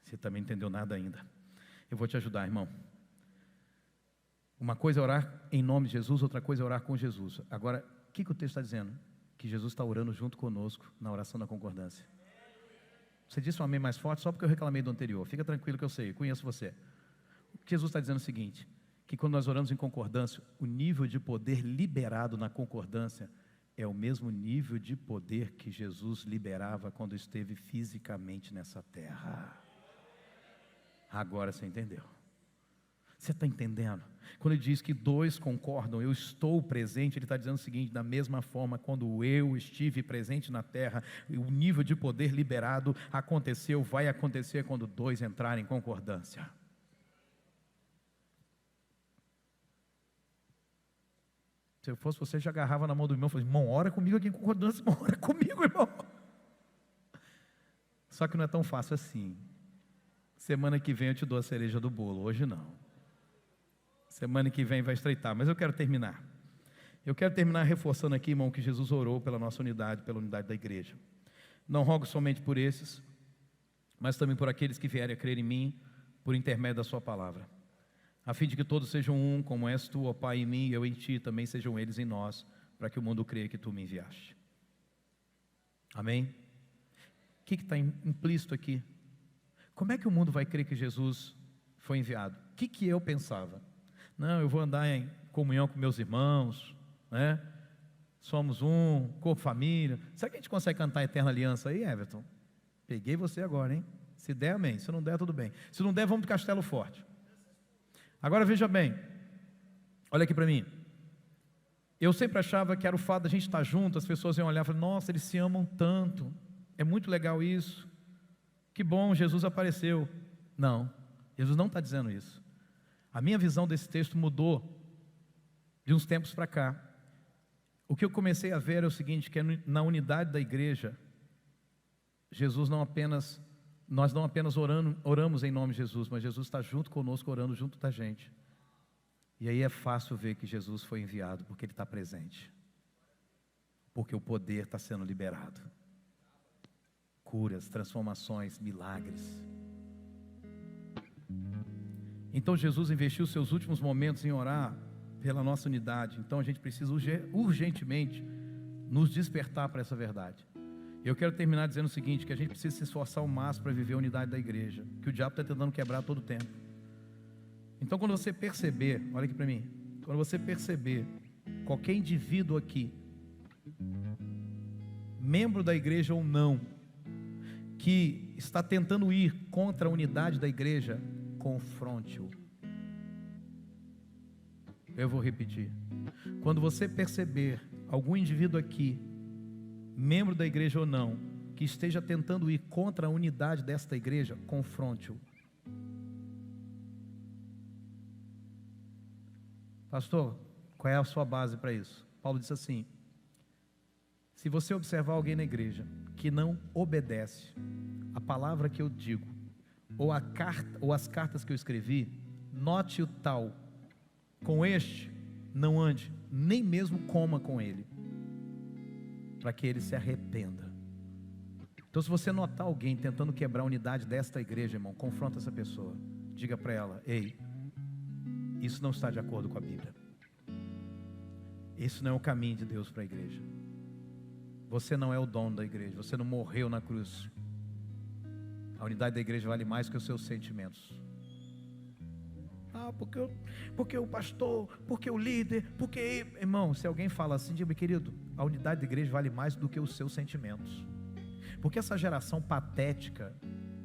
Você também não entendeu nada ainda. Eu vou te ajudar, irmão. Uma coisa é orar em nome de Jesus, outra coisa é orar com Jesus. Agora, o que o texto está dizendo? Que Jesus está orando junto conosco na oração da concordância. Você disse um amém mais forte só porque eu reclamei do anterior. Fica tranquilo que eu sei, eu conheço você. O que Jesus está dizendo é o seguinte, que quando nós oramos em concordância, o nível de poder liberado na concordância é o mesmo nível de poder que Jesus liberava quando esteve fisicamente nessa terra. Agora você entendeu. Você está entendendo? Quando ele diz que dois concordam, eu estou presente, ele está dizendo o seguinte, da mesma forma, quando eu estive presente na terra, o nível de poder liberado aconteceu, vai acontecer quando dois entrarem em concordância. Se eu fosse você, já agarrava na mão do irmão e falava, irmão, ora comigo aqui em concordância, irmão, ora comigo, irmão. Só que não é tão fácil assim. Semana que vem eu te dou a cereja do bolo, hoje não. Semana que vem vai estreitar, mas eu quero terminar. Eu quero terminar reforçando aqui, irmão, que Jesus orou pela nossa unidade, pela unidade da igreja. Não rogo somente por esses, mas também por aqueles que vierem a crer em mim, por intermédio da sua palavra. a fim de que todos sejam um, como és tu, ó Pai, em mim e eu em ti, também sejam eles em nós, para que o mundo creia que tu me enviaste. Amém? O que está implícito aqui? Como é que o mundo vai crer que Jesus foi enviado? O que eu pensava? Não, eu vou andar em comunhão com meus irmãos, né? Somos um, corpo, família. Será que a gente consegue cantar a Eterna Aliança aí, Everton? Peguei você agora, hein? Se der, amém. Se não der, tudo bem. Se não der, vamos para o Castelo Forte. Agora veja bem, olha aqui para mim. Eu sempre achava que era o fato da gente estar junto, as pessoas iam olhar e falar, nossa, eles se amam tanto, é muito legal isso, que bom, Jesus apareceu. Não, Jesus não está dizendo isso. A minha visão desse texto mudou de uns tempos para cá. O que eu comecei a ver é o seguinte, que na unidade da igreja, nós não apenas oramos em nome de Jesus, mas Jesus está junto conosco, orando junto da gente. E aí é fácil ver que Jesus foi enviado, porque Ele está presente. Porque o poder está sendo liberado. Curas, transformações, milagres. Então Jesus investiu seus últimos momentos em orar pela nossa unidade. Então a gente precisa urgentemente nos despertar para essa verdade. Eu quero terminar dizendo o seguinte, que a gente precisa se esforçar ao máximo para viver a unidade da igreja, que o diabo está tentando quebrar todo o tempo. Então quando você perceber, olha aqui para mim, quando você perceber qualquer indivíduo aqui, membro da igreja ou não, que está tentando ir contra a unidade da igreja, confronte-o. Eu vou repetir. Quando você perceber algum indivíduo aqui, membro da igreja ou não, que esteja tentando ir contra a unidade desta igreja, confronte-o. Pastor, qual é a sua base para isso? Paulo disse assim, se você observar alguém na igreja que não obedece a palavra que eu digo, ou as cartas que eu escrevi, note o tal, com este não ande, nem mesmo coma com ele, para que ele se arrependa. Então se você notar alguém tentando quebrar a unidade desta igreja, irmão, confronta essa pessoa, diga para ela, ei, isso não está de acordo com a Bíblia, isso não é o caminho de Deus para a igreja, você não é o dono da igreja, você não morreu na cruz, a unidade da igreja vale mais que os seus sentimentos. Porque o pastor, porque o líder, porque... Irmão, se alguém fala assim, diga, querido, a unidade da igreja vale mais do que os seus sentimentos. Porque essa geração patética,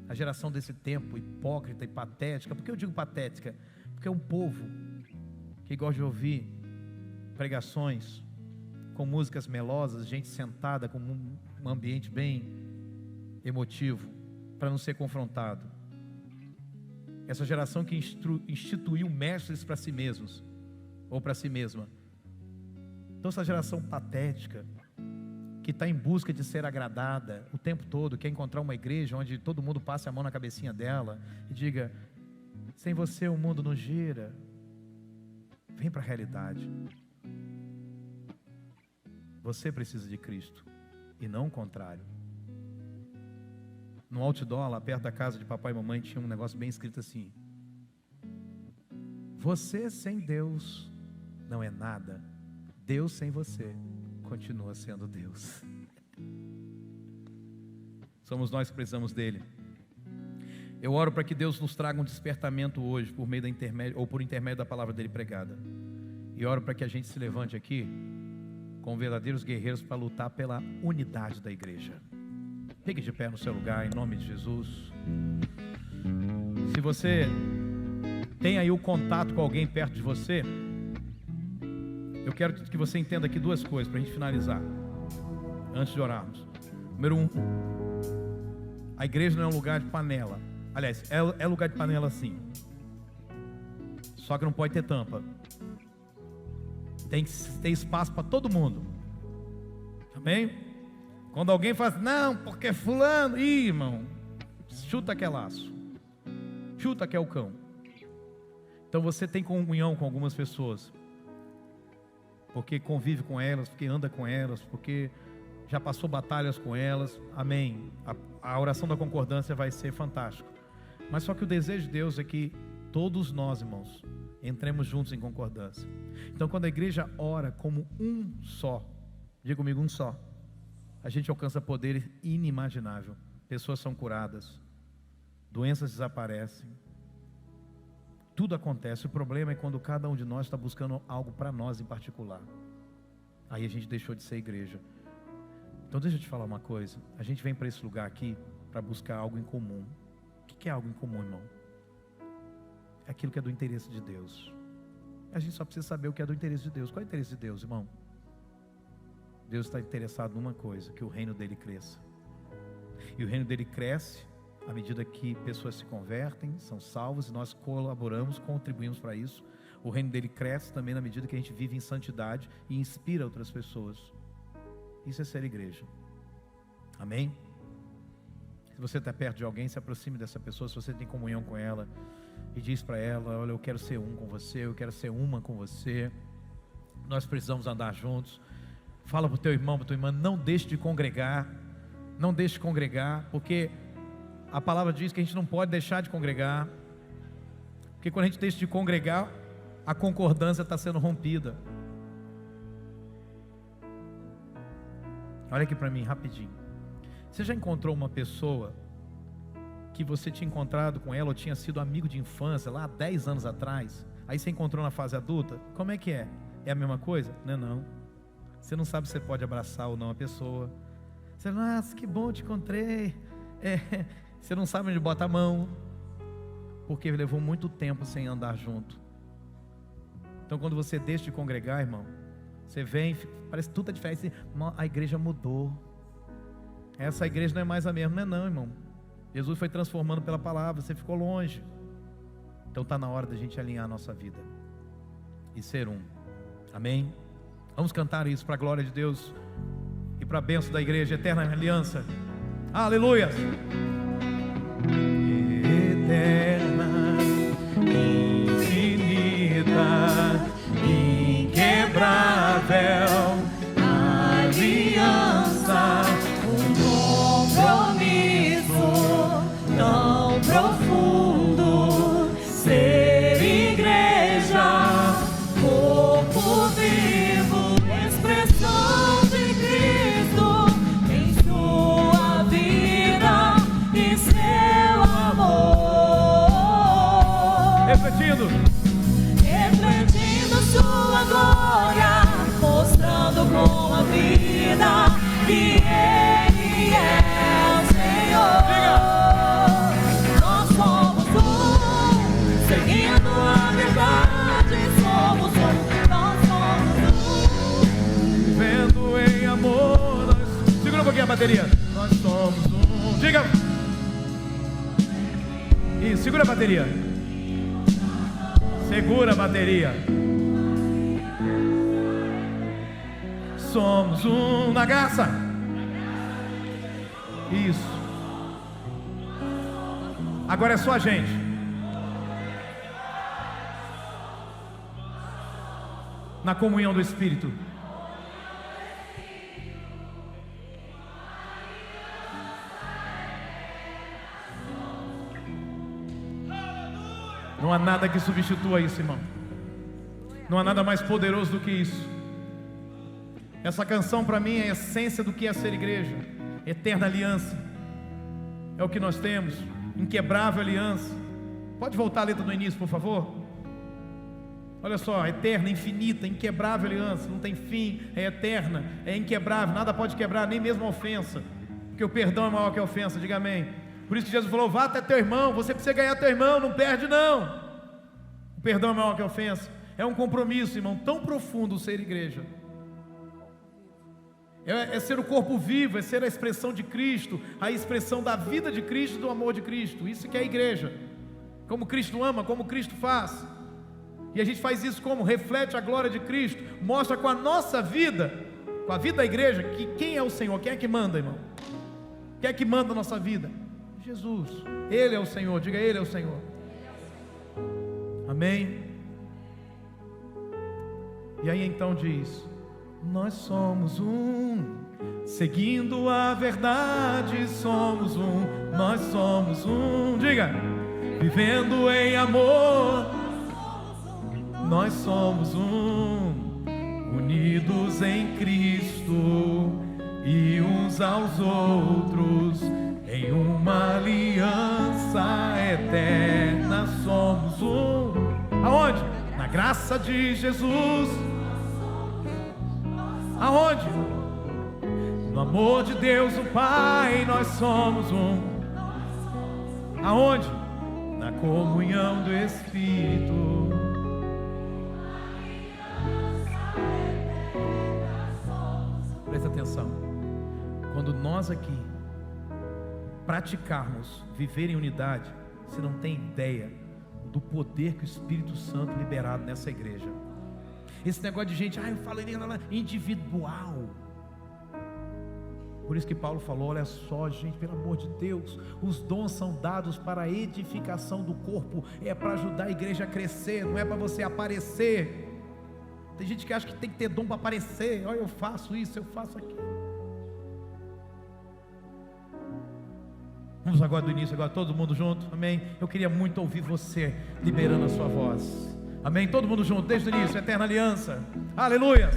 a geração desse tempo hipócrita e patética, por que eu digo patética? Porque é um povo que gosta de ouvir pregações com músicas melosas, gente sentada com um ambiente bem emotivo, para não ser confrontado. Essa geração que instituiu mestres para si mesmos, ou para si mesma. Então essa geração patética, que está em busca de ser agradada o tempo todo, quer encontrar uma igreja onde todo mundo passe a mão na cabecinha dela e diga, sem você o mundo não gira. Vem para a realidade. Você precisa de Cristo, e não o contrário. No outdoor, lá perto da casa de papai e mamãe, tinha um negócio bem escrito assim, você sem Deus não é nada, Deus sem você continua sendo Deus. Somos nós que precisamos dele. Eu oro para que Deus nos traga um despertamento hoje, por intermédio da palavra dele pregada, e oro para que a gente se levante aqui com verdadeiros guerreiros para lutar pela unidade da igreja. Fique de pé no seu lugar, em nome de Jesus. Se você tem aí o contato com alguém perto de você, eu quero que você entenda aqui duas coisas para a gente finalizar, antes de orarmos. Número 1, a igreja não é um lugar de panela. Aliás, é lugar de panela sim, só que não pode ter tampa. Tem que ter espaço para todo mundo. Amém? Quando alguém fala, não, porque fulano, irmão, chuta que é laço, chuta que é o cão. Então você tem comunhão com algumas pessoas, porque convive com elas, porque anda com elas, porque já passou batalhas com elas, amém. A oração da concordância vai ser fantástica. Mas só que o desejo de Deus é que todos nós, irmãos, Entremos juntos em concordância. Então, quando a igreja ora como um só, diga comigo, um só, a gente alcança poder inimaginável. Pessoas são curadas, doenças desaparecem, tudo acontece. O problema é quando cada um de nós está buscando algo para nós em particular. Aí a gente deixou de ser igreja. Então deixa eu te falar uma coisa. A gente vem para esse lugar aqui para buscar algo em comum. O que é algo em comum, irmão? É aquilo que é do interesse de Deus. A gente só precisa saber o que é do interesse de Deus. Qual é o interesse de Deus, irmão? Deus está interessado numa coisa, que o reino dele cresça. E o reino dele cresce à medida que pessoas se convertem, são salvas, e nós colaboramos, contribuímos para isso. O reino dele cresce também na medida que a gente vive em santidade e inspira outras pessoas. Isso é ser igreja. Amém? Se você está perto de alguém, se aproxime dessa pessoa. Se você tem comunhão com ela, e diz para ela: olha, eu quero ser um com você, eu quero ser uma com você. Nós precisamos andar juntos. Fala para o teu irmão, para a tua irmã: não deixe de congregar. Não deixe de congregar, porque a palavra diz que a gente não pode deixar de congregar. Porque quando a gente deixa de congregar, a concordância está sendo rompida. Olha aqui para mim, rapidinho. Você já encontrou uma pessoa que você tinha encontrado com ela, ou tinha sido amigo de infância, lá há 10 anos atrás, aí você encontrou na fase adulta? Como é que é? É a mesma coisa? Não é não. Você não sabe se você pode abraçar ou não a pessoa. Você fala: nossa, que bom, te encontrei. Você não sabe onde bota a mão, porque levou muito tempo sem andar junto. Então quando você deixa de congregar, irmão, você vem, parece que tudo é diferente. A igreja mudou. Essa igreja não é mais a mesma. Não é não, irmão. Jesus foi transformando pela palavra, você ficou longe. Então está na hora da gente alinhar a nossa vida e ser um. Amém? Vamos cantar isso para a glória de Deus e para a bênção da igreja, eterna aliança. Aleluia! Eterna, infinita, inquebrável aliança, tão profundo, ser igreja, corpo vivo, expressão de Cristo em sua vida e seu amor, refletindo sua glória, mostrando com a vida que Ele é o Senhor. Diga. Seguindo a verdade, somos um, nós somos um. Vivendo em amor, segura um pouquinho a bateria. Nós somos um. Diga. Isso, segura a bateria. Segura a bateria. Somos um na garça. Isso. Agora é só a gente. Na comunhão do Espírito. Não há nada que substitua isso, irmão. Não há nada mais poderoso do que isso. Essa canção para mim é a essência do que é ser igreja. Eterna aliança. É o que nós temos. Inquebrável aliança. Pode voltar a letra do início, por favor? Olha só, eterna, infinita, inquebrável aliança, não tem fim, é eterna, é inquebrável, nada pode quebrar, nem mesmo a ofensa, porque o perdão é maior que a ofensa, diga amém. Por isso que Jesus falou: vá até teu irmão, você precisa ganhar teu irmão, não perde não. O perdão é maior que a ofensa, é um compromisso, irmão, tão profundo ser igreja. É ser o corpo vivo, é ser a expressão de Cristo, a expressão da vida de Cristo e do amor de Cristo. Isso que é a igreja, como Cristo ama, como Cristo faz. E a gente faz isso como? Reflete a glória de Cristo, mostra com a nossa vida, com a vida da igreja, que quem é o Senhor, quem é que manda, irmão? Quem é que manda a nossa vida? Jesus, Ele é o Senhor, diga: Ele é o Senhor. Amém? E aí então diz: nós somos um, seguindo a verdade somos um, nós somos um, diga, vivendo em amor. nós somos unidos em Cristo e uns aos outros em uma aliança eterna. Somos aonde? Na graça de Jesus. Aonde? No amor de Deus o Pai, nós somos Aonde? Na comunhão do Espírito. Presta atenção. Quando nós aqui praticarmos viver em unidade, você não tem ideia do poder que o Espírito Santo liberado nessa igreja. Esse negócio de gente, eu falo individual. Por isso que Paulo falou, olha só, gente, pelo amor de Deus, os dons são dados para a edificação do corpo, é para ajudar a igreja a crescer, não é para você aparecer. Tem gente que acha que tem que ter dom para aparecer. Olha, eu faço isso, eu faço aquilo. Vamos agora do início, agora todo mundo junto, amém? Eu queria muito ouvir você liberando a sua voz, amém? Todo mundo junto, desde o início, eterna aliança, aleluia.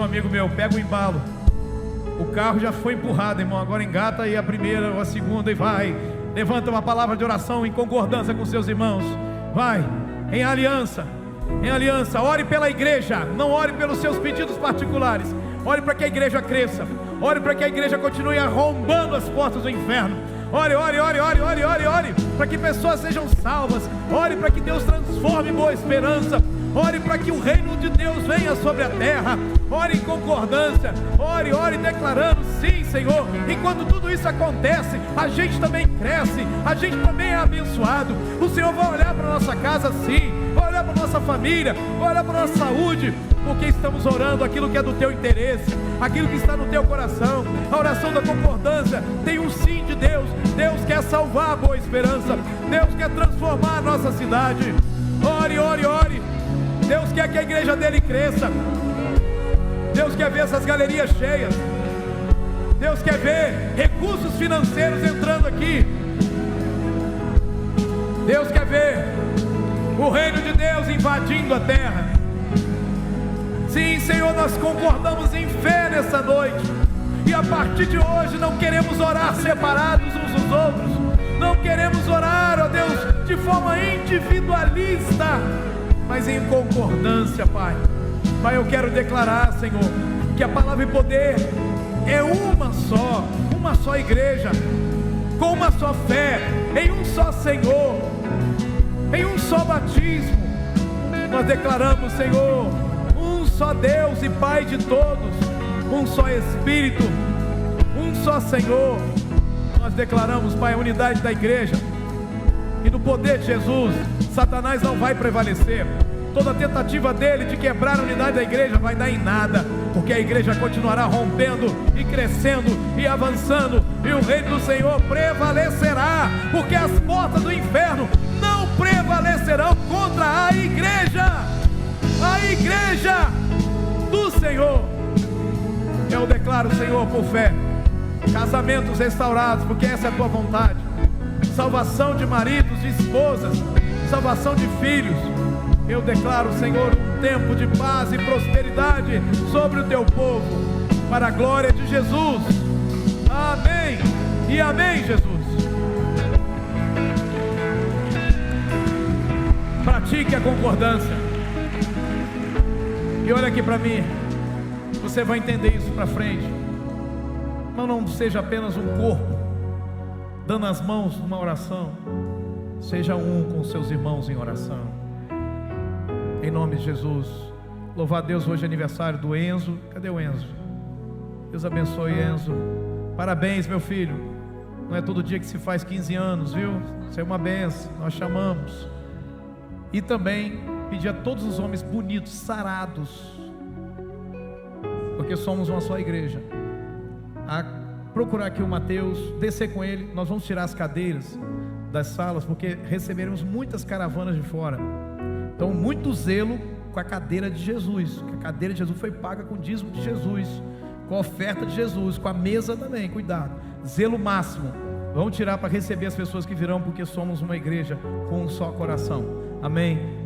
Amigo meu, pega o embalo. O carro já foi empurrado, irmão. Agora engata aí a primeira ou a segunda e vai. Levanta uma palavra de oração em concordância com seus irmãos. Vai, em aliança. Em aliança, ore pela igreja. Não ore pelos seus pedidos particulares. Ore para que a igreja cresça. Ore para que a igreja continue arrombando as portas do inferno. Ore, ore, ore, ore, ore, ore, ore, para que pessoas sejam salvas. Ore para que Deus transforme Boa Esperança. Ore para que o reino de Deus venha sobre a terra. Ore em concordância. Ore, ore declarando, sim, Senhor. Enquanto tudo isso acontece, a gente também cresce, a gente também é abençoado. O Senhor vai olhar para a nossa casa, sim. Vai olhar para a nossa família, vai olhar para a nossa saúde, porque estamos orando aquilo que é do teu interesse, aquilo que está no teu coração. A oração da concordância tem um sim de Deus. Deus quer salvar a Boa Esperança. Deus quer transformar a nossa cidade. Ore, ore, ore. Deus quer que a igreja dele cresça. Deus quer ver essas galerias cheias. Deus quer ver recursos financeiros entrando aqui. Deus quer ver o reino de Deus invadindo a terra. Sim, Senhor, nós concordamos em fé nessa noite. E a partir de hoje não queremos orar separados uns dos outros. Não queremos orar, ó Deus, de forma individualista, mas em concordância, Pai. Pai, eu quero declarar, Senhor, que a palavra e poder é uma só igreja, com uma só fé, em um só Senhor, em um só batismo. Nós declaramos, Senhor, um só Deus e Pai de todos, um só Espírito, um só Senhor. Nós declaramos, Pai, a unidade da igreja, e no poder de Jesus, Satanás não vai prevalecer. Toda tentativa dele de quebrar a unidade da igreja vai dar em nada, porque a igreja continuará rompendo e crescendo e avançando, e o reino do Senhor prevalecerá, porque as portas do inferno não prevalecerão contra a igreja do Senhor. Eu declaro, Senhor, por fé, casamentos restaurados, porque essa é a tua vontade, salvação de maridos, de esposas, salvação de filhos. Eu declaro, Senhor, um tempo de paz e prosperidade sobre o teu povo, para a glória de Jesus. Amém e amém, Jesus. Pratique a concordância. E olha aqui para mim, você vai entender isso para frente. Mas não seja apenas um corpo dando as mãos numa oração, seja um com seus irmãos em oração, em nome de Jesus. Louvar a Deus, hoje é aniversário do Enzo. Cadê o Enzo? Deus abençoe, Enzo. Parabéns, meu filho. Não é todo dia que se faz 15 anos, viu? Isso é uma benção, nós chamamos. E também pedir a todos os homens bonitos, sarados, porque somos uma só igreja, a procurar aqui o Mateus, descer com ele. Nós vamos tirar as cadeiras das salas, porque receberemos muitas caravanas de fora. Então, muito zelo com a cadeira de Jesus, que a cadeira de Jesus foi paga com o dízimo de Jesus, com a oferta de Jesus, com a mesa também, cuidado, zelo máximo. Vamos tirar para receber as pessoas que virão, porque somos uma igreja com um só coração. Amém.